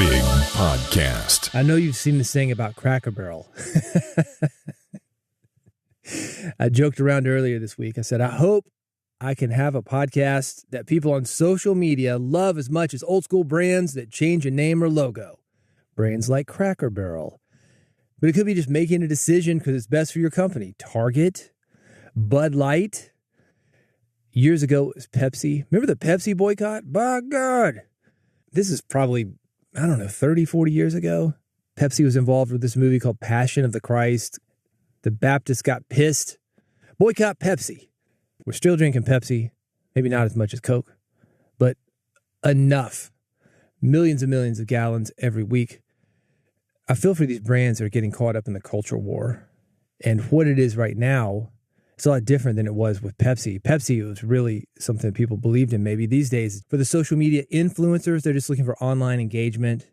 Big Podcast. I know you've seen this thing about Cracker Barrel. I joked around earlier this week. I said, I hope I can have a podcast that people on social media love as much as old school brands that change a name or logo. Brands like Cracker Barrel. But it could be just making a decision because it's best for your company. Target, Bud Light. Years ago, it was Pepsi. Remember the Pepsi boycott? By God. This is probably, 30, 40 years ago. Pepsi was involved with this movie called Passion of the Christ. The Baptists got pissed. Boycott Pepsi. We're still drinking Pepsi. Maybe not as much as Coke, but enough. Millions and millions of gallons every week. I feel for these brands that are getting caught up in the culture war. And what it is right now, it's a lot different than it was with Pepsi. Pepsi was really something that people believed in maybe. These days, for the social media influencers, they're just looking for online engagement.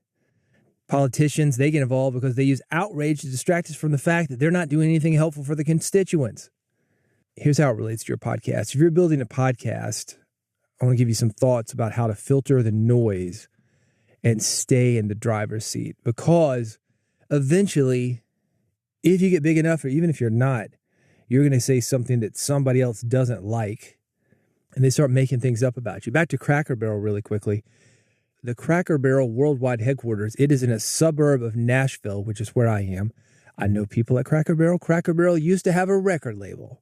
Politicians, they get involved because they use outrage to distract us from the fact that they're not doing anything helpful for the constituents. Here's how it relates to your podcast. If you're building a podcast, I want to give you some thoughts about how to filter the noise and stay in the driver's seat. Because eventually, if you get big enough, or even if you're not, you're going to say something that somebody else doesn't like, and they start making things up about you. Back to Cracker Barrel really quickly. The Cracker Barrel worldwide headquarters, it is in a suburb of Nashville, which is where I am. I know people at Cracker Barrel. Cracker Barrel used to have a record label.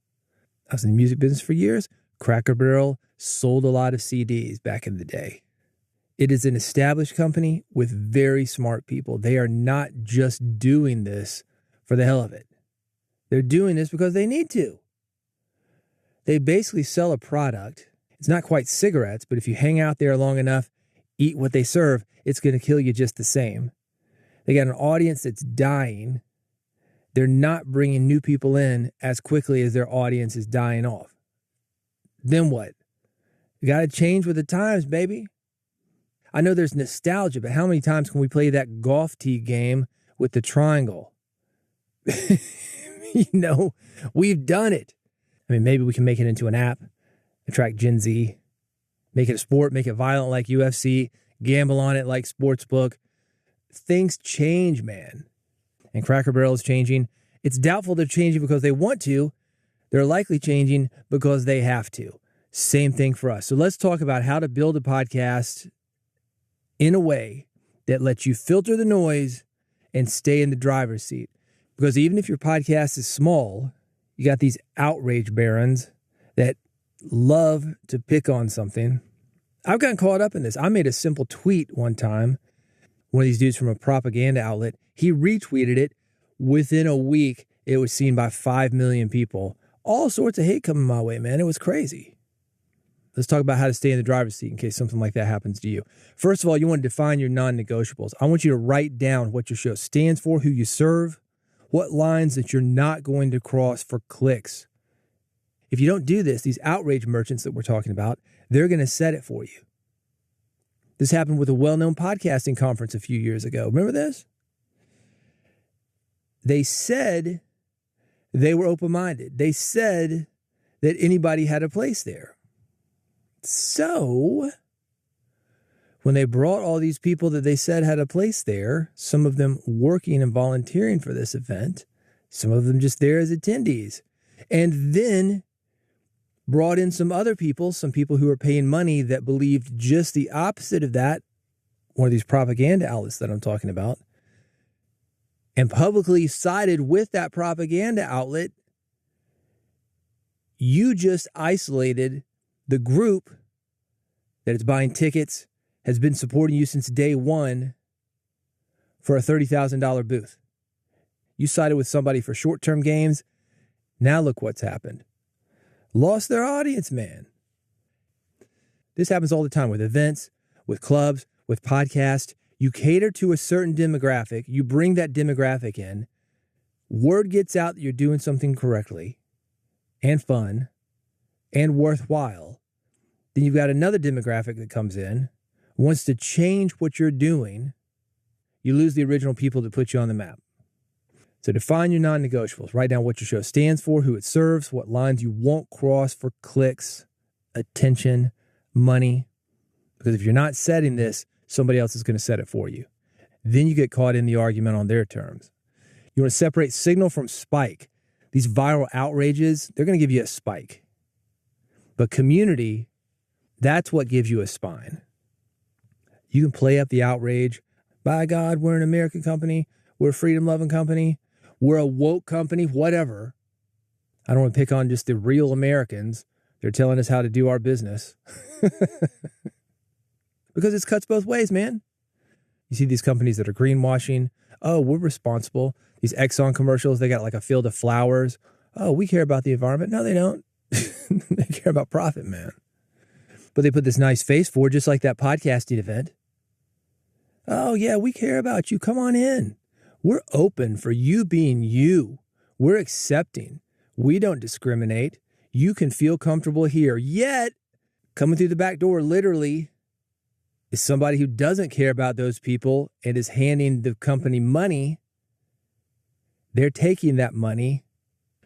I was in the music business for years. Cracker Barrel sold a lot of CDs back in the day. It is an established company with very smart people. They are not just doing this for the hell of it. They're doing this because they need to. They basically sell a product. It's not quite cigarettes, but if you hang out there long enough, eat what they serve, it's going to kill you just the same. They got an audience that's dying. They're not bringing new people in as quickly as their audience is dying off. Then what? You got to change with the times, baby. I know there's nostalgia, but how many times can we play that golf tee game with the triangle? We've done it. I mean, maybe we can make it into an app, attract Gen Z, make it a sport, make it violent like UFC, gamble on it like Sportsbook. Things change, man. And Cracker Barrel is changing. It's doubtful they're changing because they want to. They're likely changing because they have to. Same thing for us. So let's talk about how to build a podcast in a way that lets you filter the noise and stay in the driver's seat. Because even if your podcast is small, you got these outrage barons that love to pick on something. I've gotten caught up in this. I made a simple tweet one time. One of these dudes from a propaganda outlet, he retweeted it. Within a week, it was seen by 5 million people. All sorts of hate coming my way, man. It was crazy. Let's talk about how to stay in the driver's seat in case something like that happens to you. First of all, you want to define your non-negotiables. I want you to write down what your show stands for, who you serve, what lines that you're not going to cross for clicks. If you don't do this, these outrage merchants that we're talking about, they're going to set it for you. This happened with a well-known podcasting conference a few years ago. Remember this? They said they were open-minded. They said that anybody had a place there. So, when they brought all these people that they said had a place there, some of them working and volunteering for this event, some of them just there as attendees, and then brought in some other people, some people who were paying money that believed just the opposite of that, one of these propaganda outlets that I'm talking about, and publicly sided with that propaganda outlet. You just isolated the group that is buying tickets, has been supporting you since day one for a $30,000 booth. You sided with somebody for short-term gains. Now look what's happened. Lost their audience, man. This happens all the time with events, with clubs, with podcasts. You cater to a certain demographic. You bring that demographic in. Word gets out that you're doing something correctly and fun and worthwhile. Then you've got another demographic that comes in, wants to change what you're doing. You lose the original people that put you on the map. So define your non-negotiables. Write down what your show stands for, who it serves, what lines you won't cross for clicks, attention, money. Because if you're not setting this, somebody else is going to set it for you. Then you get caught in the argument on their terms. You want to separate signal from spike. These viral outrages, they're going to give you a spike. But community, that's what gives you a spine. You can play up the outrage. By God, we're an American company. We're a freedom-loving company. We're a woke company, whatever. I don't want to pick on just the real Americans. They're telling us how to do our business. Because it cuts both ways, man. You see these companies that are greenwashing. Oh, we're responsible. These Exxon commercials, they got like a field of flowers. Oh, we care about the environment. No, they don't. They care about profit, man. But they put this nice face forward, just like that podcasting event. Oh, yeah, we care about you. Come on in. We're open for you being you. We're accepting. We don't discriminate. You can feel comfortable here. Yet, coming through the back door, literally, is somebody who doesn't care about those people and is handing the company money. They're taking that money.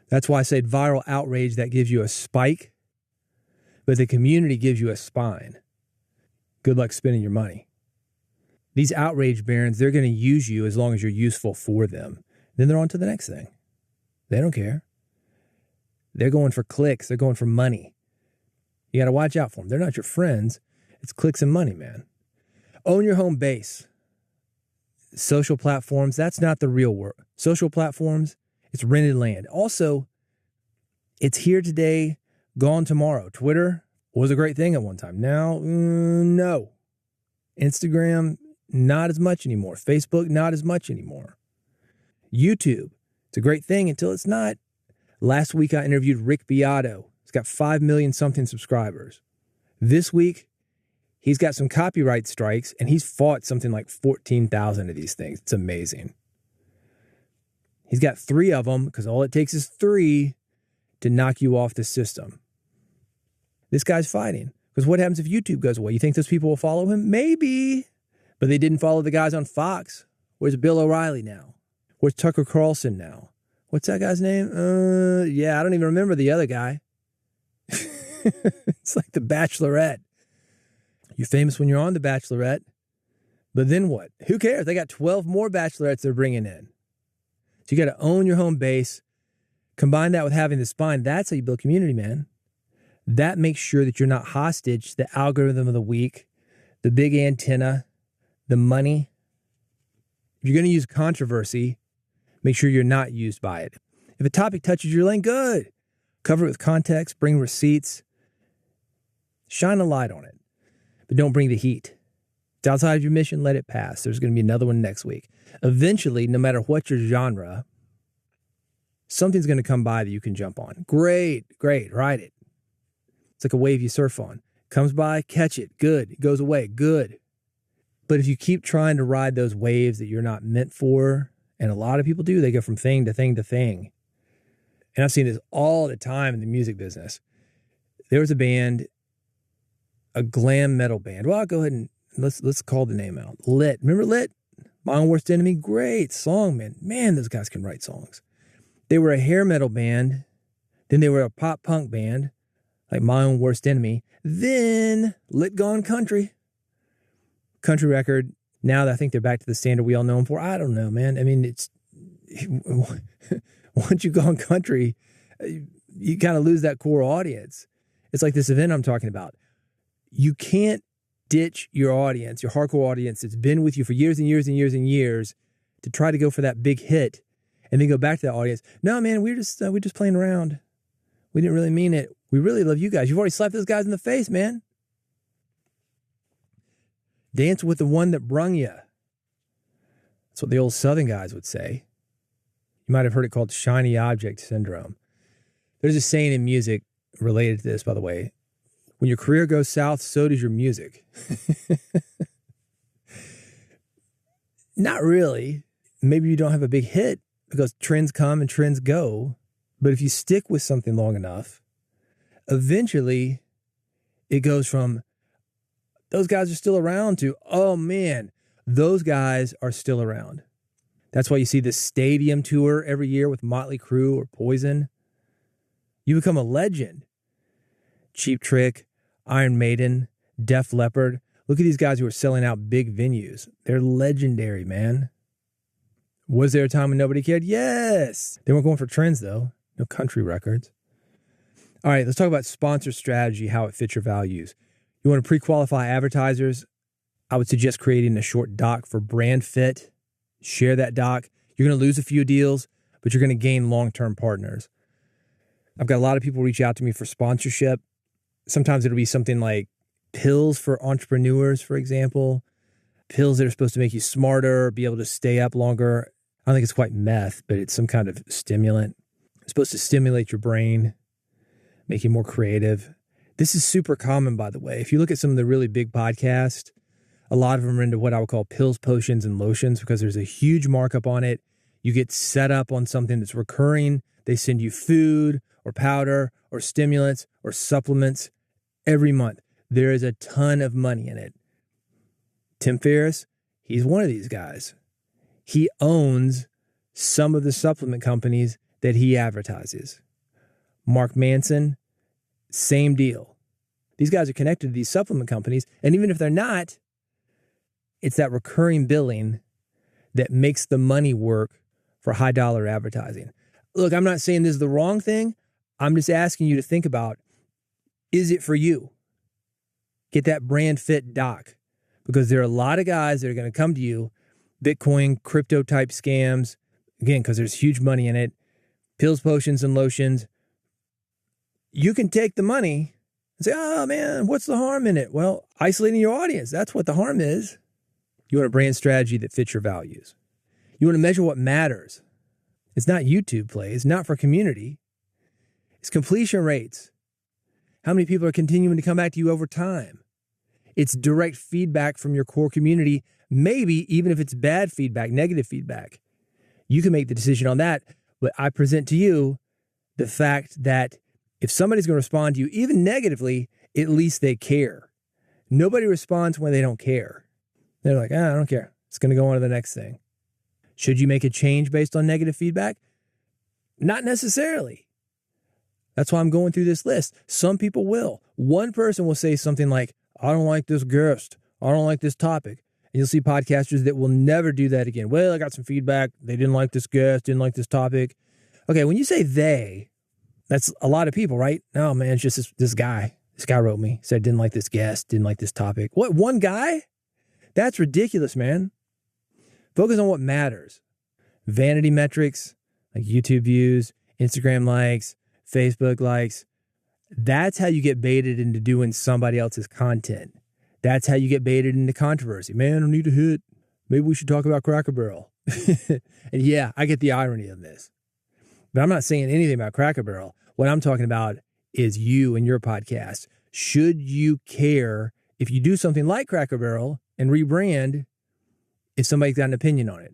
That's why I said viral outrage, that gives you a spike, but the community gives you a spine. Good luck spending your money. These outrage barons, they're going to use you as long as you're useful for them. Then they're on to the next thing. They don't care. They're going for clicks. They're going for money. You got to watch out for them. They're not your friends. It's clicks and money, man. Own your home base. Social platforms, that's not the real world. Social platforms, it's rented land. Also, it's here today, gone tomorrow. Twitter was a great thing at one time. Now, no. Instagram, not as much anymore. Facebook, not as much anymore. YouTube, it's a great thing until it's not. Last week, I interviewed Rick Beato. He's got 5 million something subscribers. This week, he's got some copyright strikes, and he's fought something like 14,000 of these things. It's amazing. He's got 3 of them, because all it takes is 3 to knock you off the system. This guy's fighting. Because what happens if YouTube goes away? You think those people will follow him? Maybe. But they didn't follow the guys on Fox. Where's Bill O'Reilly now? Where's Tucker Carlson now? What's that guy's name? Yeah, I don't even remember the other guy. It's like The Bachelorette. You're famous when you're on The Bachelorette, but then what? Who cares? They got 12 more bachelorettes they're bringing in. So you got to own your home base. Combine that with having the spine. That's how you build community, man. That makes sure that you're not hostage to the algorithm of the week, the big antenna, the money. If you're going to use controversy, make sure you're not used by it. If a topic touches your lane, good. Cover it with context, bring receipts, shine a light on it. But don't bring the heat. It's outside of your mission, let it pass. There's going to be another one next week. Eventually, no matter what your genre, something's going to come by that you can jump on. Great, ride it. It's like a wave you surf on. Comes by, catch it, good. It goes away, good. But if you keep trying to ride those waves that you're not meant for, and a lot of people do, they go from thing to thing to thing. And I've seen this all the time in the music business. There was a band, a glam metal band. Well, I'll go ahead and let's call the name out. Lit. Remember Lit? My Own Worst Enemy. Great song, man. Man, those guys can write songs. They were a hair metal band. Then they were a pop punk band, like My Own Worst Enemy. Then Lit Gone Country. Country record. Now I think they're back to the standard we all know them for. I don't know, man. I mean, it's once you've gone country, you kind of lose that core audience. It's like this event I'm talking about. You can't ditch your audience, your hardcore audience that's been with you for years and years and years and years to try to go for that big hit and then go back to that audience. No, man, we're just playing around. We didn't really mean it. We really love you guys. You've already slapped those guys in the face, man. Dance with the one that brung you. That's what the old Southern guys would say. You might have heard it called shiny object syndrome. There's a saying in music related to this, by the way. When your career goes south, so does your music. Not really. Maybe you don't have a big hit because trends come and trends go. But if you stick with something long enough, eventually it goes from those guys are still around to, oh man, those guys are still around. That's why you see this stadium tour every year with Motley Crue or Poison. You become a legend. Cheap Trick, Iron Maiden, Def Leppard. Look at these guys who are selling out big venues. They're legendary, man. Was there a time when nobody cared? Yes. They weren't going for trends, though. No country records. All right, let's talk about sponsor strategy, how it fits your values. You want to pre-qualify advertisers? I would suggest creating a short doc for brand fit. Share that doc. You're going to lose a few deals, but you're going to gain long-term partners. I've got a lot of people reach out to me for sponsorship. Sometimes it'll be something like pills for entrepreneurs, for example. Pills that are supposed to make you smarter, be able to stay up longer. I don't think it's quite meth, but it's some kind of stimulant. It's supposed to stimulate your brain, make you more creative. This is super common, by the way. If you look at some of the really big podcasts, a lot of them are into what I would call pills, potions, and lotions because there's a huge markup on it. You get set up on something that's recurring. They send you food or powder or stimulants or supplements every month. There is a ton of money in it. Tim Ferriss, he's one of these guys. He owns some of the supplement companies that he advertises. Mark Manson, same deal. These guys are connected to these supplement companies, and even if they're not, it's that recurring billing that makes the money work for high dollar advertising. Look, I'm not saying this is the wrong thing. I'm just asking you to think about, is it for you? Get that brand fit doc, because there are a lot of guys that are going to come to you, Bitcoin, crypto type scams, again, because there's huge money in it, pills, potions, and lotions. You can take the money and say, oh man, what's the harm in it? Well, isolating your audience, that's what the harm is. You want a brand strategy that fits your values. You want to measure what matters. It's not YouTube plays, not for community. It's completion rates. How many people are continuing to come back to you over time? It's direct feedback from your core community, maybe even if it's bad feedback, negative feedback. You can make the decision on that, but I present to you the fact that if somebody's going to respond to you, even negatively, at least they care. Nobody responds when they don't care. They're like, I don't care. It's going to go on to the next thing. Should you make a change based on negative feedback? Not necessarily. That's why I'm going through this list. Some people will. One person will say something like, I don't like this guest. I don't like this topic. And you'll see podcasters that will never do that again. Well, I got some feedback. They didn't like this guest, didn't like this topic. Okay, when you say they, that's a lot of people, right? No, man, it's just this guy. This guy wrote me, said didn't like this guest, didn't like this topic. What, one guy? That's ridiculous, man. Focus on what matters. Vanity metrics, like YouTube views, Instagram likes, Facebook likes. That's how you get baited into doing somebody else's content. That's how you get baited into controversy. Man, I need a hit. Maybe we should talk about Cracker Barrel. And yeah, I get the irony of this. But I'm not saying anything about Cracker Barrel. What I'm talking about is you and your podcast. Should you care if you do something like Cracker Barrel and rebrand if somebody's got an opinion on it?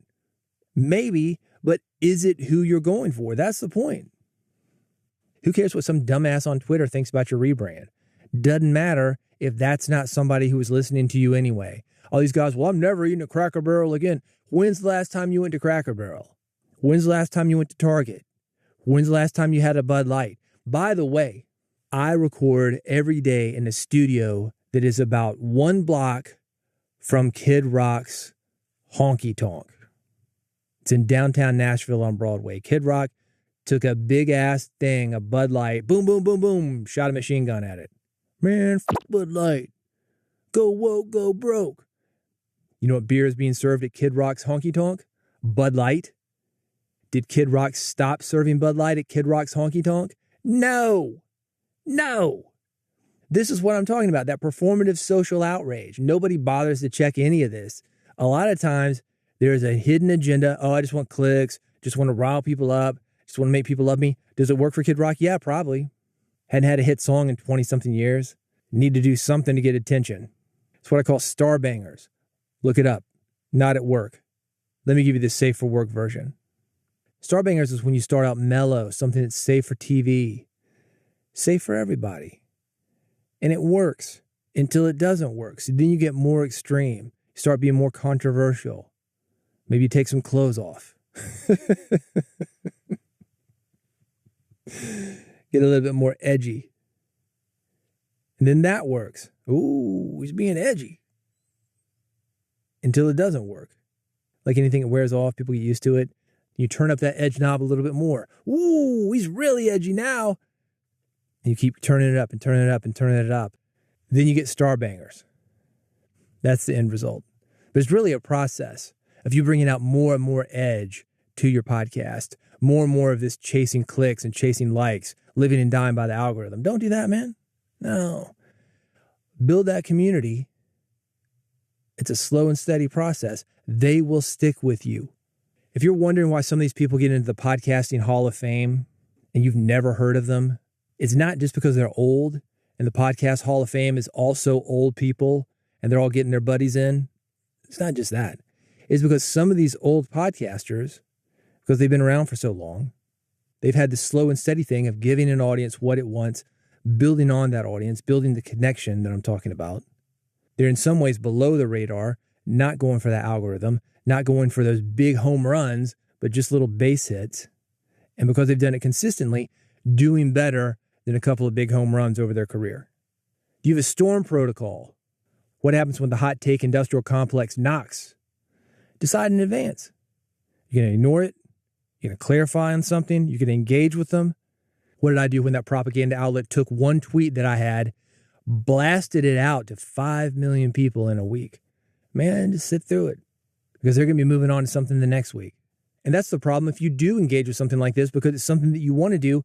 Maybe, but is it who you're going for? That's the point. Who cares what some dumbass on Twitter thinks about your rebrand? Doesn't matter if that's not somebody who is listening to you anyway. All these guys, well, I'm never eating a Cracker Barrel again. When's the last time you went to Cracker Barrel? When's the last time you went to Target? When's the last time you had a Bud Light? By the way, I record every day in a studio that is about 1 block from Kid Rock's Honky Tonk. It's in downtown Nashville on Broadway. Kid Rock took a big ass thing, a Bud Light, boom, boom, boom, boom, shot a machine gun at it. Man, Bud Light. Go woke, go broke. You know what beer is being served at Kid Rock's Honky Tonk? Bud Light. Did Kid Rock stop serving Bud Light at Kid Rock's Honky Tonk? No. This is what I'm talking about, that performative social outrage. Nobody bothers to check any of this. A lot of times, there's a hidden agenda. Oh, I just want clicks, just want to rile people up, just want to make people love me. Does it work for Kid Rock? Yeah, probably. Hadn't had a hit song in 20-something years. Need to do something to get attention. It's what I call star bangers. Look it up. Not at work. Let me give you the safe for work version. Star bangers is when you start out mellow, something that's safe for TV, safe for everybody. And it works until it doesn't work. So then you get more extreme. You start being more controversial. Maybe you take some clothes off. Get a little bit more edgy. And then that works. Ooh, he's being edgy. until it doesn't work. Like anything, it wears off. People get used to it. You turn up that edge knob a little bit more. Ooh, he's really edgy now. And you keep turning it up and turning it up and turning it up. Then you get star bangers. That's the end result. But it's really a process of you bringing out more and more edge to your podcast, more and more of this chasing clicks and chasing likes, living and dying by the algorithm. Don't do that, man. No. Build that community. It's a slow and steady process. They will stick with you. If you're wondering why some of these people get into the podcasting Hall of Fame and you've never heard of them, it's not just because they're old, and the podcast Hall of Fame is also old people and they're all getting their buddies in. It's not just that. It's because some of these old podcasters, because they've been around for so long, they've had this slow and steady thing of giving an audience what it wants, building on that audience, building the connection that I'm talking about. They're in some ways below the radar, not going for that algorithm, not going for those big home runs, but just little base hits. And because they've done it consistently, doing better than a couple of big home runs over their career. Do you have a storm protocol? What happens when the hot take industrial complex knocks? Decide in advance. You're going to ignore it. You're going to clarify on something. You're going to engage with them. What did I do when that propaganda outlet took one tweet that I had, blasted it out to 5 million people in a week? Man, just sit through it, because they're going to be moving on to something the next week. And that's the problem if you do engage with something like this, because it's something that you want to do.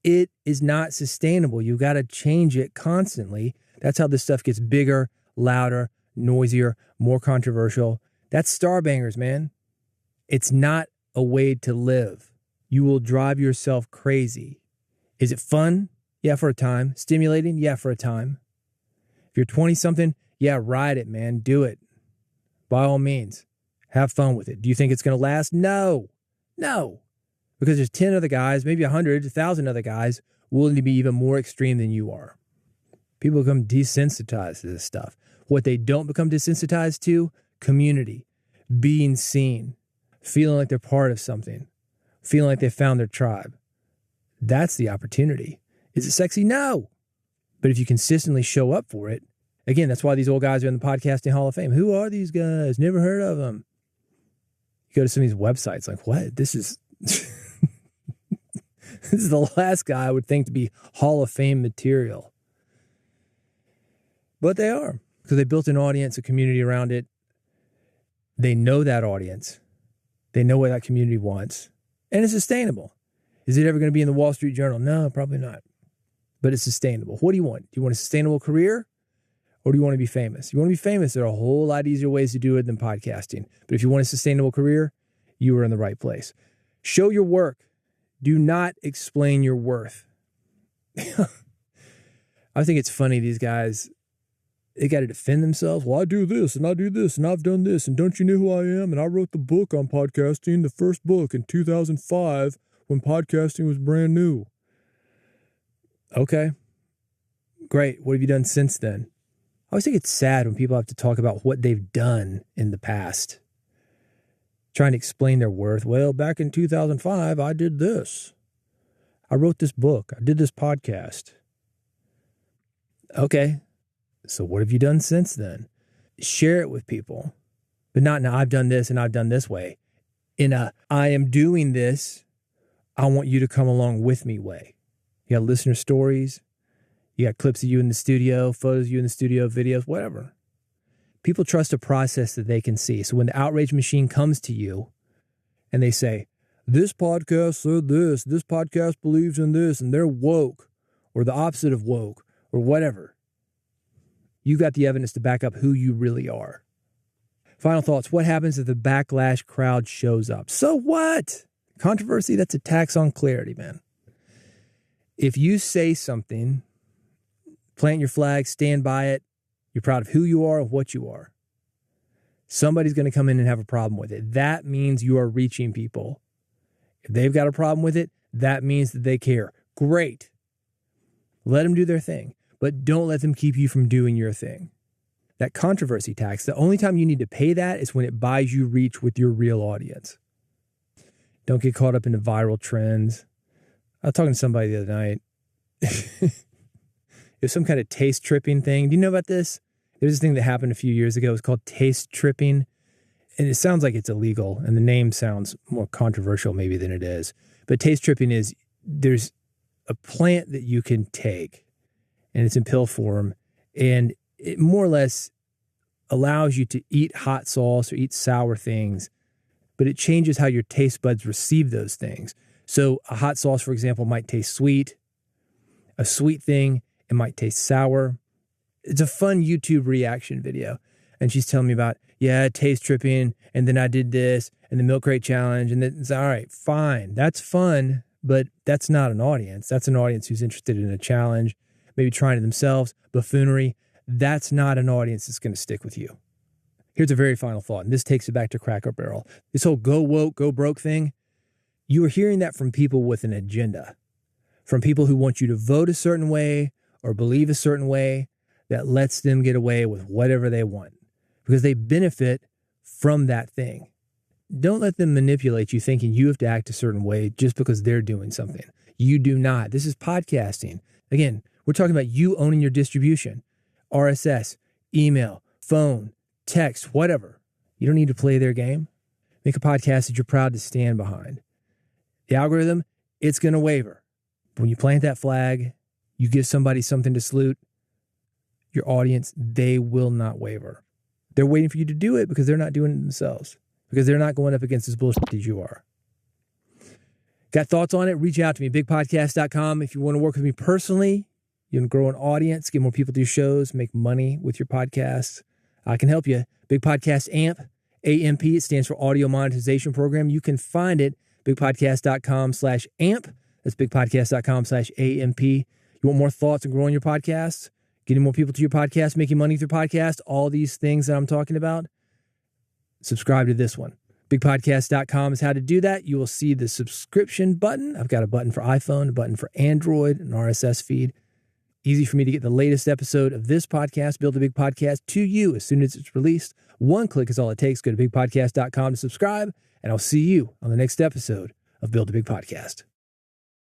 It is not sustainable. You've got to change it constantly. That's how this stuff gets bigger, louder, noisier, more controversial. That's star bangers, man. It's not a way to live. You will drive yourself crazy. Is it fun? Yeah, for a time. Stimulating? Yeah, for a time. If you're 20-something, yeah, ride it, man. Do it. By all means. Have fun with it. Do you think it's going to last? No. No. Because there's 10 other guys, maybe 100, 1,000 other guys willing to be even more extreme than you are. People become desensitized to this stuff. What they don't become desensitized to, community, being seen, feeling like they're part of something, feeling like they found their tribe. That's the opportunity. Is it sexy? No. But if you consistently show up for it, again, that's why these old guys are in the podcasting Hall of Fame. Who are these guys? Never heard of them. You go to some of these websites, like, what? This is this is the last guy I would think to be Hall of Fame material. But they are, because they built an audience, a community around it. They know that audience. They know what that community wants. And it's sustainable. Is it ever going to be in the Wall Street Journal? No, probably not. But it's sustainable. What do you want? Do you want a sustainable career? Or do you want to be famous? You want to be famous, there are a whole lot easier ways to do it than podcasting. But if you want a sustainable career, you are in the right place. Show your work. Do not explain your worth. I think it's funny, these guys, they got to defend themselves. Well, I do this, and I do this, and I've done this, and don't you know who I am? And I wrote the book on podcasting, the first book in 2005 when podcasting was brand new. Okay, great. What have you done since then? I always think it's sad when people have to talk about what they've done in the past, trying to explain their worth. Well, back in 2005, I did this. I wrote this book. I did this podcast. Okay, so what have you done since then? Share it with people, but not now I've done this and I've done this way. In a I am doing this, I want you to come along with me way. You got listener stories. You got clips of you in the studio, photos of you in the studio, videos, whatever. People trust a process that they can see. So when the outrage machine comes to you and they say, this podcast said this podcast believes in this, and they're woke, or the opposite of woke, or whatever, you got the evidence to back up who you really are. Final thoughts. What happens if the backlash crowd shows up? So what? Controversy, that's a tax on clarity, man. If you say something, plant your flag, stand by it, you're proud of who you are and what you are, somebody's going to come in and have a problem with it. That means you are reaching people. If they've got a problem with it, that means that they care. Great. Let them do their thing, but don't let them keep you from doing your thing. That controversy tax, the only time you need to pay that is when it buys you reach with your real audience. Don't get caught up in the viral trends. I was talking to somebody the other night. It was some kind of taste tripping thing. Do you know about this? There was this thing that happened a few years ago. It was called taste tripping, and it sounds like it's illegal, and the name sounds more controversial maybe than it is. But taste tripping is there's a plant that you can take, and it's in pill form, and it more or less allows you to eat hot sauce or eat sour things, but it changes how your taste buds receive those things. So a hot sauce, for example, might taste sweet. A sweet thing, it might taste sour. It's a fun YouTube reaction video. And she's telling me about, taste tripping, and then I did this, and the milk crate challenge, and then it's all right, fine. That's fun, but that's not an audience. That's an audience who's interested in a challenge, maybe trying it themselves, buffoonery. That's not an audience that's going to stick with you. Here's a very final thought, and this takes it back to Cracker Barrel. This whole go woke, go broke thing, you are hearing that from people with an agenda, from people who want you to vote a certain way or believe a certain way that lets them get away with whatever they want because they benefit from that thing. Don't let them manipulate you thinking you have to act a certain way just because they're doing something. You do not. This is podcasting. Again, we're talking about you owning your distribution. RSS, email, phone, text, whatever. You don't need to play their game. Make a podcast that you're proud to stand behind. The algorithm, it's going to waver. But when you plant that flag, you give somebody something to salute, your audience, they will not waver. They're waiting for you to do it because they're not doing it themselves, because they're not going up against this bullshit as you are. Got thoughts on it? Reach out to me, bigpodcast.com. If you want to work with me personally, you want to grow an audience, get more people to your shows, make money with your podcast, I can help you. Big Podcast AMP, AMP, it stands for Audio Monetization Program. You can find it, bigpodcast.com/AMP. That's bigpodcast.com/AMP. You want more thoughts on growing your podcast, getting more people to your podcast, making money through podcast, all these things that I'm talking about? Subscribe to this one. Bigpodcast.com is how to do that. You will see the subscription button. I've got a button for iPhone, a button for Android, an RSS feed. Easy for me to get the latest episode of this podcast, Build a Big Podcast, to you as soon as it's released. One click is all it takes. Go to bigpodcast.com to subscribe, and I'll see you on the next episode of Build a Big Podcast.